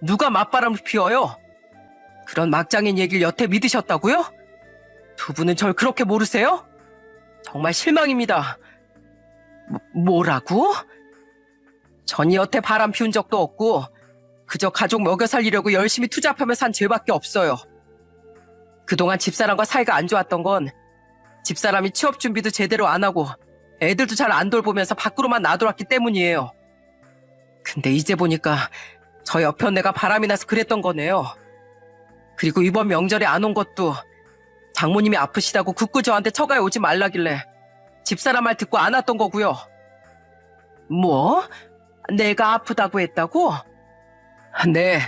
누가 맞바람을 피워요? 그런 막장인 얘기를 여태 믿으셨다고요? 두 분은 절 그렇게 모르세요? 정말 실망입니다. 뭐라고? 전 여태 바람 피운 적도 없고 그저 가족 먹여 살리려고 열심히 투잡하며 산 죄밖에 없어요. 그동안 집사람과 사이가 안 좋았던 건 집사람이 취업 준비도 제대로 안 하고 애들도 잘 안 돌보면서 밖으로만 나돌았기 때문이에요. 근데 이제 보니까 저 옆에 내가 바람이 나서 그랬던 거네요. 그리고 이번 명절에 안 온 것도 장모님이 아프시다고 굳고 저한테 처가에 오지 말라길래 집사람 말 듣고 안 왔던 거고요. 뭐? 내가 아프다고 했다고? 네.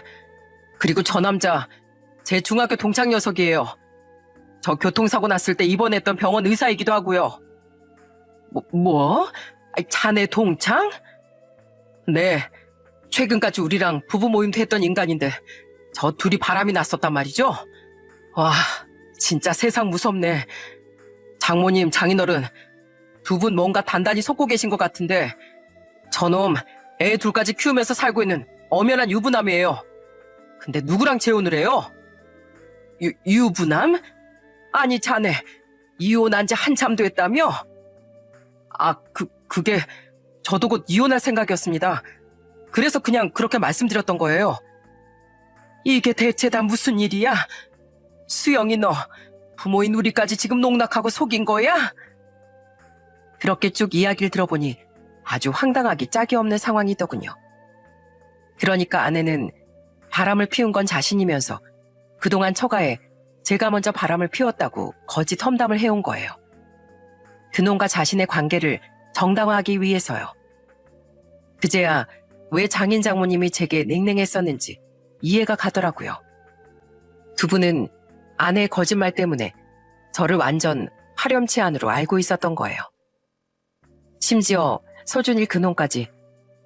그리고 저 남자 제 중학교 동창 녀석이에요. 저 교통사고 났을 때 입원했던 병원 의사이기도 하고요. 뭐? 자네 동창? 네. 최근까지 우리랑 부부 모임도 했던 인간인데 저 둘이 바람이 났었단 말이죠. 와, 진짜 세상 무섭네. 장모님, 장인어른 두 분 뭔가 단단히 속고 계신 것 같은데 저놈 애 둘까지 키우면서 살고 있는 엄연한 유부남이에요. 근데 누구랑 재혼을 해요? 유부남? 아니 자네 이혼한 지 한참 됐다며? 그게 저도 곧 이혼할 생각이었습니다. 그래서 그냥 그렇게 말씀드렸던 거예요. 이게 대체 다 무슨 일이야? 수영이 너 부모인 우리까지 지금 농락하고 속인 거야? 그렇게 쭉 이야기를 들어보니 아주 황당하기 짝이 없는 상황이더군요. 그러니까 아내는 바람을 피운 건 자신이면서 그동안 처가에 제가 먼저 바람을 피웠다고 거짓 험담을 해온 거예요. 그놈과 자신의 관계를 정당화하기 위해서요. 그제야 왜 장인 장모님이 제게 냉랭했었는지 이해가 가더라고요. 두 분은 아내의 거짓말 때문에 저를 완전 파렴치 안으로 알고 있었던 거예요. 심지어 서준일 그놈까지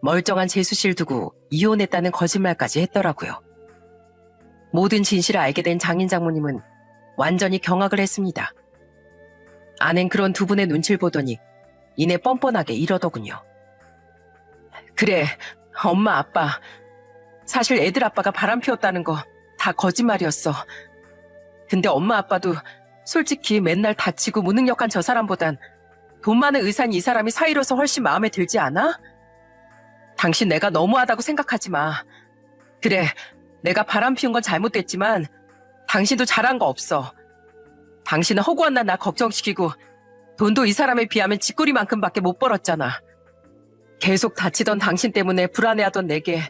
멀쩡한 재수실 두고 이혼했다는 거짓말까지 했더라고요. 모든 진실을 알게 된 장인 장모님은 완전히 경악을 했습니다. 아낸 그런 두 분의 눈치를 보더니 이내 뻔뻔하게 이러더군요. 그래, 엄마 아빠. 사실 애들 아빠가 바람 피웠다는 거 다 거짓말이었어. 근데 엄마 아빠도 솔직히 맨날 다치고 무능력한 저 사람보단 돈 많은 의사인 이 사람이 사이로서 훨씬 마음에 들지 않아? 당신 내가 너무하다고 생각하지 마. 그래, 내가 바람 피운 건 잘못됐지만 당신도 잘한 거 없어. 당신은 허구한 나 걱정시키고 돈도 이 사람에 비하면 쥐꼬리만큼밖에 못 벌었잖아. 계속 다치던 당신 때문에 불안해하던 내게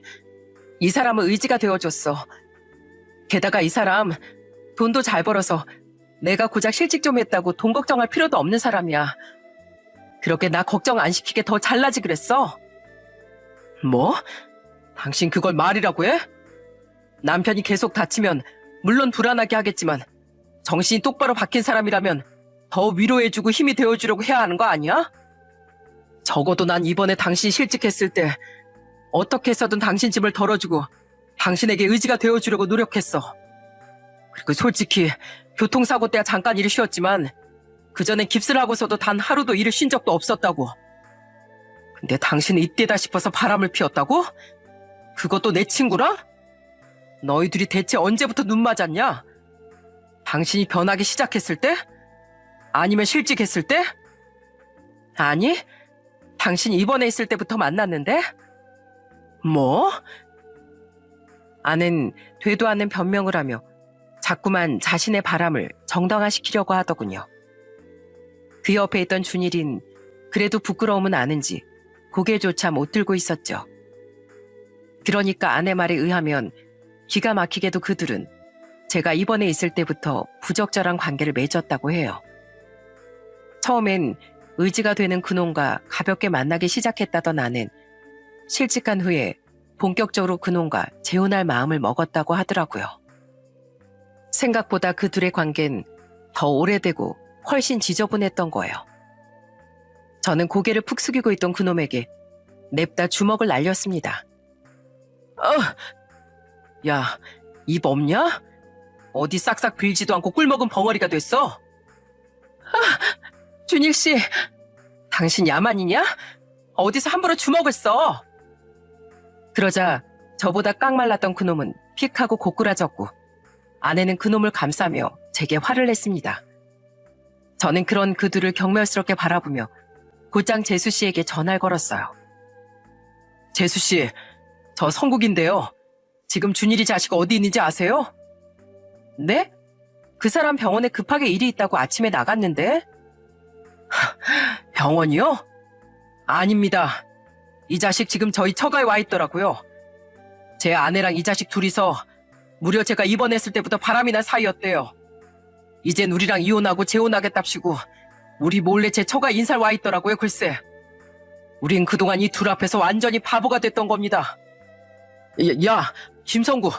이 사람은 의지가 되어줬어. 게다가 이 사람 돈도 잘 벌어서 내가 고작 실직 좀 했다고 돈 걱정할 필요도 없는 사람이야. 그렇게 나 걱정 안 시키게 더 잘나지 그랬어? 뭐? 당신 그걸 말이라고 해? 남편이 계속 다치면 물론 불안하게 하겠지만 정신이 똑바로 박힌 사람이라면 더 위로해주고 힘이 되어주려고 해야 하는 거 아니야? 적어도 난 이번에 당신이 실직했을 때 어떻게 해서든 당신 짐을 덜어주고 당신에게 의지가 되어주려고 노력했어. 그리고 솔직히 교통사고 때야 잠깐 일을 쉬었지만 그전엔 깁스를 하고서도 단 하루도 일을 쉰 적도 없었다고. 근데 당신은 이때다 싶어서 바람을 피웠다고? 그것도 내 친구랑? 너희들이 대체 언제부터 눈 맞았냐? 당신이 변하기 시작했을 때? 아니면 실직했을 때? 아니, 당신이 입원해 있을 때부터 만났는데? 뭐? 아는 되도 않는 변명을 하며 자꾸만 자신의 바람을 정당화시키려고 하더군요. 그 옆에 있던 준일인 그래도 부끄러움은 아는지 고개조차 못 들고 있었죠. 그러니까 아내 말에 의하면 기가 막히게도 그들은 제가 입원해 있을 때부터 부적절한 관계를 맺었다고 해요. 처음엔 의지가 되는 그놈과 가볍게 만나기 시작했다던 아는 실직한 후에 본격적으로 그놈과 재혼할 마음을 먹었다고 하더라고요. 생각보다 그 둘의 관계는 더 오래되고 훨씬 지저분했던 거예요. 저는 고개를 푹 숙이고 있던 그놈에게 냅다 주먹을 날렸습니다. 야, 입 없냐? 어디 싹싹 빌지도 않고 꿀먹은 벙어리가 됐어? 준일씨, 당신 야만이냐? 어디서 함부로 주먹을 써? 그러자 저보다 깡말랐던 그놈은 픽하고 고꾸라졌고 아내는 그놈을 감싸며 제게 화를 냈습니다. 저는 그런 그들을 경멸스럽게 바라보며 곧장 재수씨에게 전화를 걸었어요. 재수씨, 저 성국인데요. 지금 준일이 자식 어디 있는지 아세요? 네? 그 사람 병원에 급하게 일이 있다고 아침에 나갔는데? 병원이요? 아닙니다. 이 자식 지금 저희 처가에 와 있더라고요. 제 아내랑 이 자식 둘이서 무려 제가 입원했을 때부터 바람이 난 사이였대요. 이젠 우리랑 이혼하고 재혼하겠답시고 우리 몰래 제 처가 인사를 와 있더라고요. 글쎄. 우린 그동안 이 둘 앞에서 완전히 바보가 됐던 겁니다. 야, 김성구.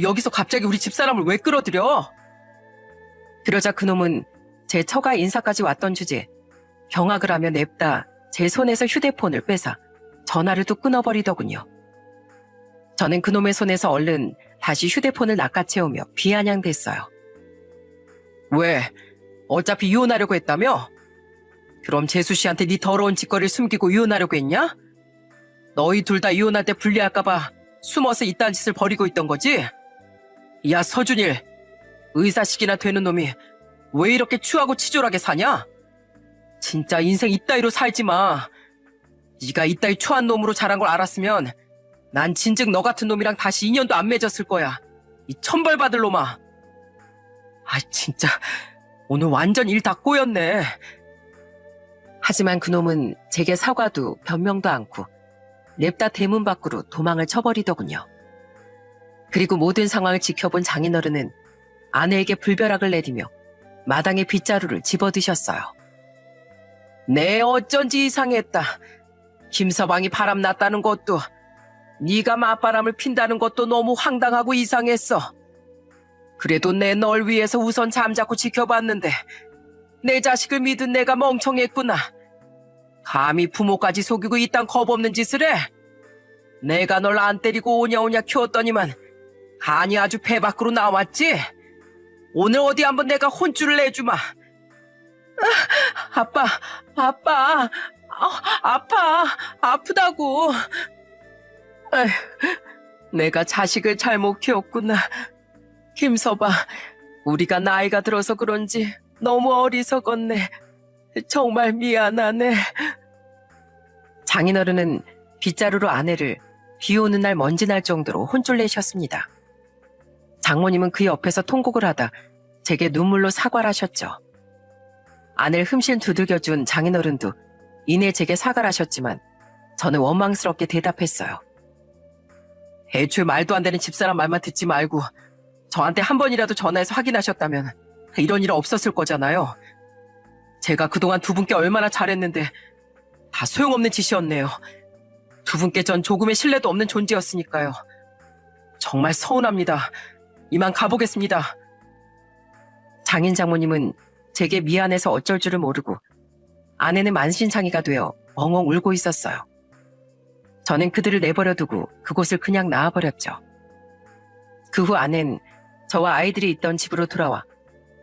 여기서 갑자기 우리 집사람을 왜 끌어들여? 그러자 그놈은 제 처가 인사까지 왔던 주제에 경악을 하며 냅다 제 손에서 휴대폰을 뺏어 전화를 또 끊어버리더군요. 저는 그놈의 손에서 얼른 다시 휴대폰을 낚아채우며 비아냥댔어요. 왜? 어차피 이혼하려고 했다며? 그럼 재수씨한테 네 더러운 짓거리를 숨기고 이혼하려고 했냐? 너희 둘 다 이혼할 때 불리할까봐 숨어서 이딴 짓을 벌이고 있던 거지? 야, 서준일. 의사식이나 되는 놈이 왜 이렇게 추하고 치졸하게 사냐? 진짜 인생 이따위로 살지 마. 네가 이따위 추한 놈으로 자란 걸 알았으면 난 진즉 너 같은 놈이랑 다시 인연도 안 맺었을 거야. 이 천벌받을 놈아. 아, 진짜 오늘 완전 일 다 꼬였네. 하지만 그놈은 제게 사과도 변명도 않고 냅다 대문 밖으로 도망을 쳐버리더군요. 그리고 모든 상황을 지켜본 장인어른은 아내에게 불벼락을 내리며 마당에 빗자루를 집어드셨어요. 네, 어쩐지 이상했다. 김서방이 바람났다는 것도 네가 맞바람을 핀다는 것도 너무 황당하고 이상했어. 그래도 내 널 위해서 우선 잠자코 지켜봤는데 내 자식을 믿은 내가 멍청했구나. 감히 부모까지 속이고 이딴 겁없는 짓을 해? 내가 널 안 때리고 오냐오냐 키웠더니만 간이 아주 배 밖으로 나왔지? 오늘 어디 한번 내가 혼쭐을 내주마. 아빠, 아파, 아프다고. 에휴, 내가 자식을 잘못 키웠구나. 김서방, 우리가 나이가 들어서 그런지 너무 어리석었네. 정말 미안하네. 장인어른은 빗자루로 아내를 비 오는 날 먼지 날 정도로 혼쭐 내셨습니다. 장모님은 그 옆에서 통곡을 하다 제게 눈물로 사과를 하셨죠. 아내를 흠씬 두들겨준 장인어른도 이내 제게 사과를 하셨지만 저는 원망스럽게 대답했어요. 애초에 말도 안 되는 집사람 말만 듣지 말고 저한테 한 번이라도 전화해서 확인하셨다면 이런 일 없었을 거잖아요. 제가 그동안 두 분께 얼마나 잘했는데 다 소용없는 짓이었네요. 두 분께 전 조금의 신뢰도 없는 존재였으니까요. 정말 서운합니다. 이만 가보겠습니다. 장인 장모님은 제게 미안해서 어쩔 줄을 모르고 아내는 만신창이가 되어 엉엉 울고 있었어요. 저는 그들을 내버려두고 그곳을 그냥 나와버렸죠. 그 후 아내는 저와 아이들이 있던 집으로 돌아와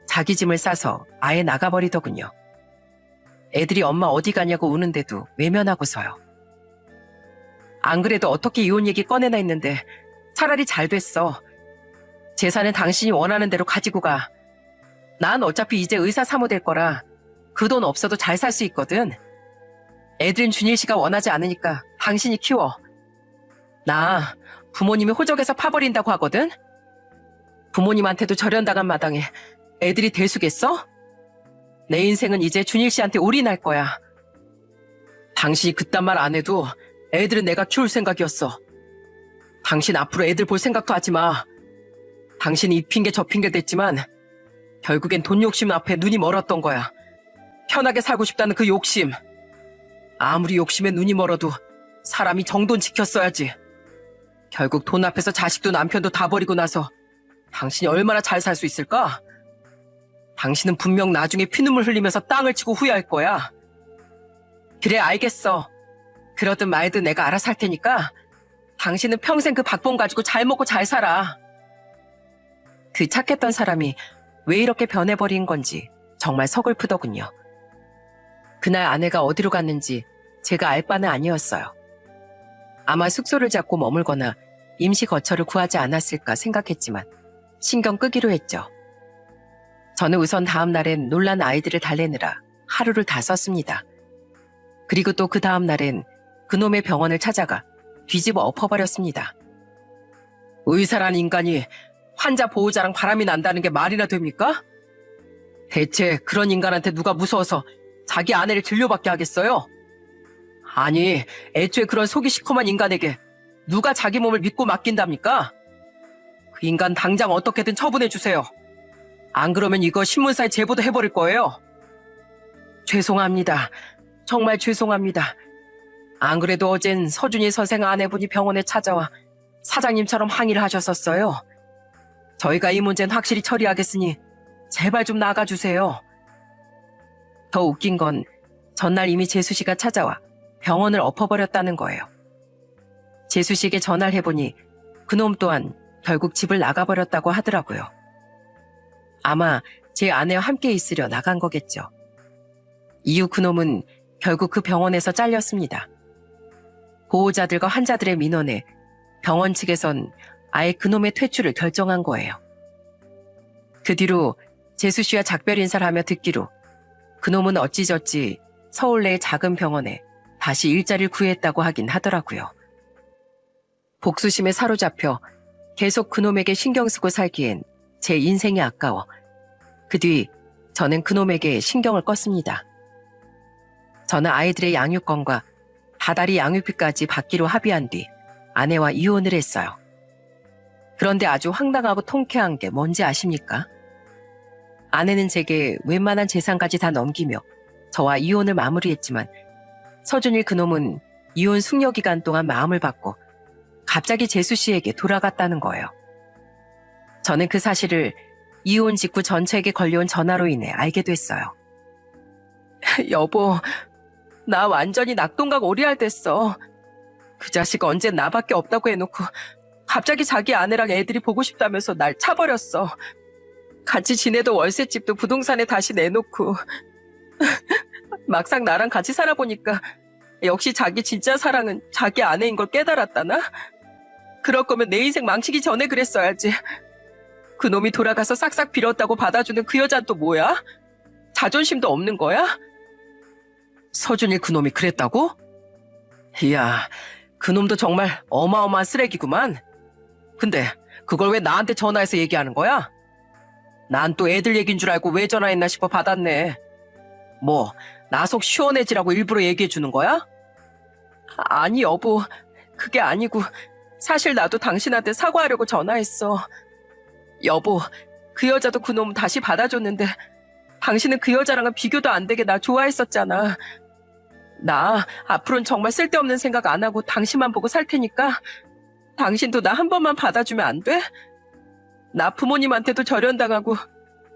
자기 짐을 싸서 아예 나가버리더군요. 애들이 엄마 어디 가냐고 우는데도 외면하고서요. 안 그래도 어떻게 이혼 얘기 꺼내나 했는데 차라리 잘 됐어. 재산은 당신이 원하는 대로 가지고 가. 난 어차피 이제 의사 사모될 거라 그 돈 없어도 잘 살 수 있거든. 애들은 준일 씨가 원하지 않으니까 당신이 키워. 나 부모님이 호적에서 파버린다고 하거든. 부모님한테도 절연당한 마당에 애들이 대수겠어? 내 인생은 이제 준일 씨한테 올인할 거야. 당신이 그딴 말 안 해도 애들은 내가 키울 생각이었어. 당신 앞으로 애들 볼 생각도 하지 마. 당신이 이 핑계 저 핑계 댔지만 결국엔 돈 욕심 앞에 눈이 멀었던 거야. 편하게 살고 싶다는 그 욕심. 아무리 욕심에 눈이 멀어도 사람이 정돈 지켰어야지. 결국 돈 앞에서 자식도 남편도 다 버리고 나서 당신이 얼마나 잘 살 수 있을까? 당신은 분명 나중에 피눈물 흘리면서 땅을 치고 후회할 거야. 그래, 알겠어. 그러든 말든 내가 알아서 할 테니까 당신은 평생 그 박봉 가지고 잘 먹고 잘 살아. 그 착했던 사람이 왜 이렇게 변해버린 건지 정말 서글프더군요. 그날 아내가 어디로 갔는지 제가 알 바는 아니었어요. 아마 숙소를 잡고 머물거나 임시 거처를 구하지 않았을까 생각했지만 신경 끄기로 했죠. 저는 우선 다음 날엔 놀란 아이들을 달래느라 하루를 다 썼습니다. 그리고 또 그 다음 날엔 그놈의 병원을 찾아가 뒤집어 엎어버렸습니다. 의사란 인간이 환자 보호자랑 바람이 난다는 게 말이나 됩니까? 대체 그런 인간한테 누가 무서워서 자기 아내를 진료받게 하겠어요? 아니, 애초에 그런 속이 시커먼 인간에게 누가 자기 몸을 믿고 맡긴답니까? 그 인간 당장 어떻게든 처분해주세요. 안 그러면 이거 신문사에 제보도 해버릴 거예요. 죄송합니다. 정말 죄송합니다. 안 그래도 어젠 서준이 선생 아내분이 병원에 찾아와 사장님처럼 항의를 하셨었어요. 저희가 이 문제는 확실히 처리하겠으니 제발 좀 나가주세요. 더 웃긴 건 전날 이미 재수 씨가 찾아와 병원을 엎어버렸다는 거예요. 재수 씨에게 전화를 해보니 그놈 또한 결국 집을 나가버렸다고 하더라고요. 아마 제 아내와 함께 있으려 나간 거겠죠. 이후 그놈은 결국 그 병원에서 잘렸습니다. 보호자들과 환자들의 민원에 병원 측에선 아예 그놈의 퇴출을 결정한 거예요. 그 뒤로 재수 씨와 작별 인사를 하며 듣기로 그놈은 어찌저찌 서울 내 작은 병원에 다시 일자리를 구했다고 하긴 하더라고요. 복수심에 사로잡혀 계속 그놈에게 신경 쓰고 살기엔 제 인생이 아까워 그 뒤 저는 그놈에게 신경을 껐습니다. 저는 아이들의 양육권과 다달이 양육비까지 받기로 합의한 뒤 아내와 이혼을 했어요. 그런데 아주 황당하고 통쾌한 게 뭔지 아십니까? 아내는 제게 웬만한 재산까지 다 넘기며 저와 이혼을 마무리했지만 서준일 그놈은 이혼 숙려 기간 동안 마음을 받고 갑자기 재수 씨에게 돌아갔다는 거예요. 저는 그 사실을 이혼 직후 전처에게 걸려온 전화로 인해 알게 됐어요. 여보, 나 완전히 낙동강 오리알 됐어. 그 자식 언젠 나밖에 없다고 해놓고 갑자기 자기 아내랑 애들이 보고 싶다면서 날 차버렸어. 같이 지내던 월세집도 부동산에 다시 내놓고 막상 나랑 같이 살아보니까 역시 자기 진짜 사랑은 자기 아내인 걸 깨달았다나? 그럴 거면 내 인생 망치기 전에 그랬어야지. 그놈이 돌아가서 싹싹 빌었다고 받아주는 그 여자는 또 뭐야? 자존심도 없는 거야? 서준일 그놈이 그랬다고? 이야, 그놈도 정말 어마어마한 쓰레기구만. 근데 그걸 왜 나한테 전화해서 얘기하는 거야? 난 또 애들 얘긴 줄 알고 왜 전화했나 싶어 받았네. 뭐, 나 속 시원해지라고 일부러 얘기해 주는 거야? 아니, 여보. 그게 아니고 사실 나도 당신한테 사과하려고 전화했어. 여보, 그 여자도 그놈 다시 받아줬는데 당신은 그 여자랑은 비교도 안 되게 나 좋아했었잖아. 나 앞으로는 정말 쓸데없는 생각 안 하고 당신만 보고 살 테니까 당신도 나 한 번만 받아주면 안 돼? 나 부모님한테도 절연당하고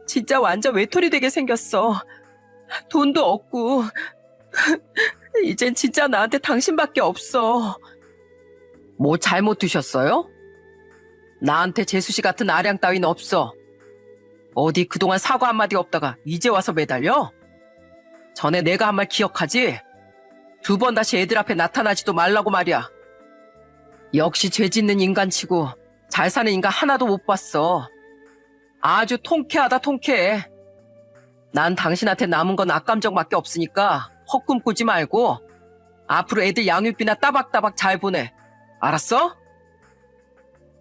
진짜 완전 외톨이 되게 생겼어. 돈도 없고 이젠 진짜 나한테 당신밖에 없어. 뭐 잘못 드셨어요? 나한테 재수씨 같은 아량 따윈 없어. 어디 그동안 사과 한마디 없다가 이제 와서 매달려? 전에 내가 한 말 기억하지? 2번 다시 애들 앞에 나타나지도 말라고 말이야. 역시 죄 짓는 인간치고 잘 사는 인간 하나도 못 봤어. 아주 통쾌하다 통쾌해. 난 당신한테 남은 건 악감정밖에 없으니까 헛꿈 꾸지 말고 앞으로 애들 양육비나 따박따박 잘 보내. 알았어?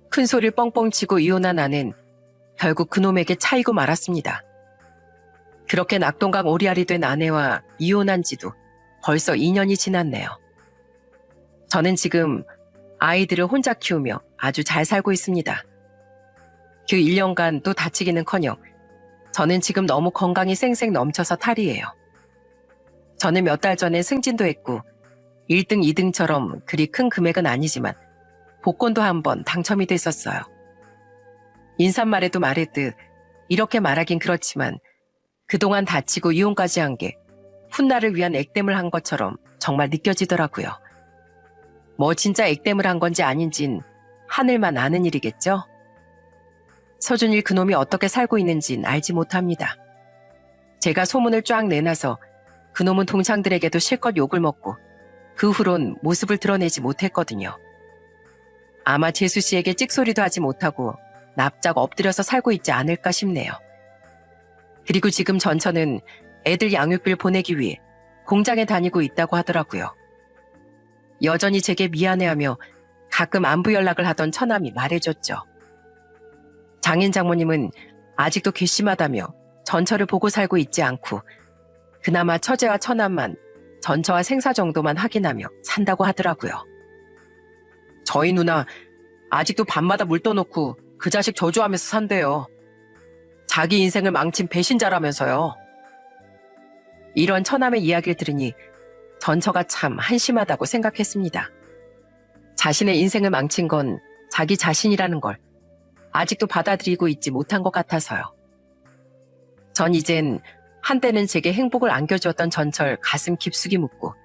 큰 소리를 뻥뻥 치고 이혼한 아는 결국 그놈에게 차이고 말았습니다. 그렇게 낙동강 오리알이 된 아내와 이혼한 지도 벌써 2년이 지났네요. 저는 지금 아이들을 혼자 키우며 아주 잘 살고 있습니다. 그 1년간 또 다치기는커녕 저는 지금 너무 건강이 쌩쌩 넘쳐서 탈이에요. 저는 몇 달 전에 승진도 했고 1등, 2등처럼 그리 큰 금액은 아니지만 복권도 한번 당첨이 됐었어요. 인사말에도 말했듯 이렇게 말하긴 그렇지만 그동안 다치고 이혼까지 한 게 훗날을 위한 액땜을 한 것처럼 정말 느껴지더라고요. 뭐 진짜 액땜을 한 건지 아닌진 하늘만 아는 일이겠죠? 서준일 그놈이 어떻게 살고 있는진 알지 못합니다. 제가 소문을 쫙 내놔서 그놈은 동창들에게도 실컷 욕을 먹고 그 후론 모습을 드러내지 못했거든요. 아마 재수씨에게 찍소리도 하지 못하고 납작 엎드려서 살고 있지 않을까 싶네요. 그리고 지금 전처는 애들 양육비를 보내기 위해 공장에 다니고 있다고 하더라고요. 여전히 제게 미안해하며 가끔 안부 연락을 하던 처남이 말해줬죠. 장인 장모님은 아직도 괘씸하다며 전처를 보고 살고 있지 않고 그나마 처제와 처남만 전처와 생사 정도만 확인하며 산다고 하더라고요. 저희 누나 아직도 밤마다 물 떠놓고 그 자식 저주하면서 산대요. 자기 인생을 망친 배신자라면서요. 이런 처남의 이야기를 들으니 전처가 참 한심하다고 생각했습니다. 자신의 인생을 망친 건 자기 자신이라는 걸 아직도 받아들이고 있지 못한 것 같아서요. 전 이젠 한때는 제게 행복을 안겨주었던 전철 가슴 깊숙이 묻고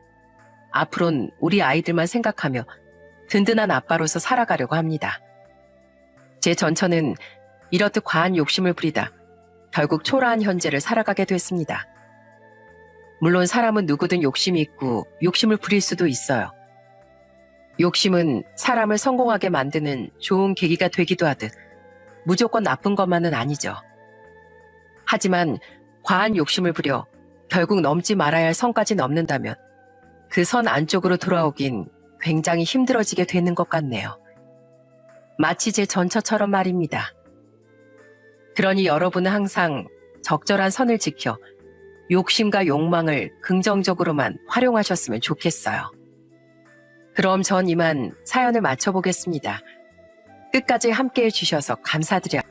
앞으론 우리 아이들만 생각하며 든든한 아빠로서 살아가려고 합니다. 제 전처는 이렇듯 과한 욕심을 부리다 결국 초라한 현재를 살아가게 됐습니다. 물론 사람은 누구든 욕심이 있고 욕심을 부릴 수도 있어요. 욕심은 사람을 성공하게 만드는 좋은 계기가 되기도 하듯 무조건 나쁜 것만은 아니죠. 하지만 과한 욕심을 부려 결국 넘지 말아야 할 선까지 넘는다면 그 선 안쪽으로 돌아오긴 굉장히 힘들어지게 되는 것 같네요. 마치 제 전처처럼 말입니다. 그러니 여러분은 항상 적절한 선을 지켜 욕심과 욕망을 긍정적으로만 활용하셨으면 좋겠어요. 그럼 전 이만 사연을 마쳐보겠습니다. 끝까지 함께해 주셔서 감사드려요.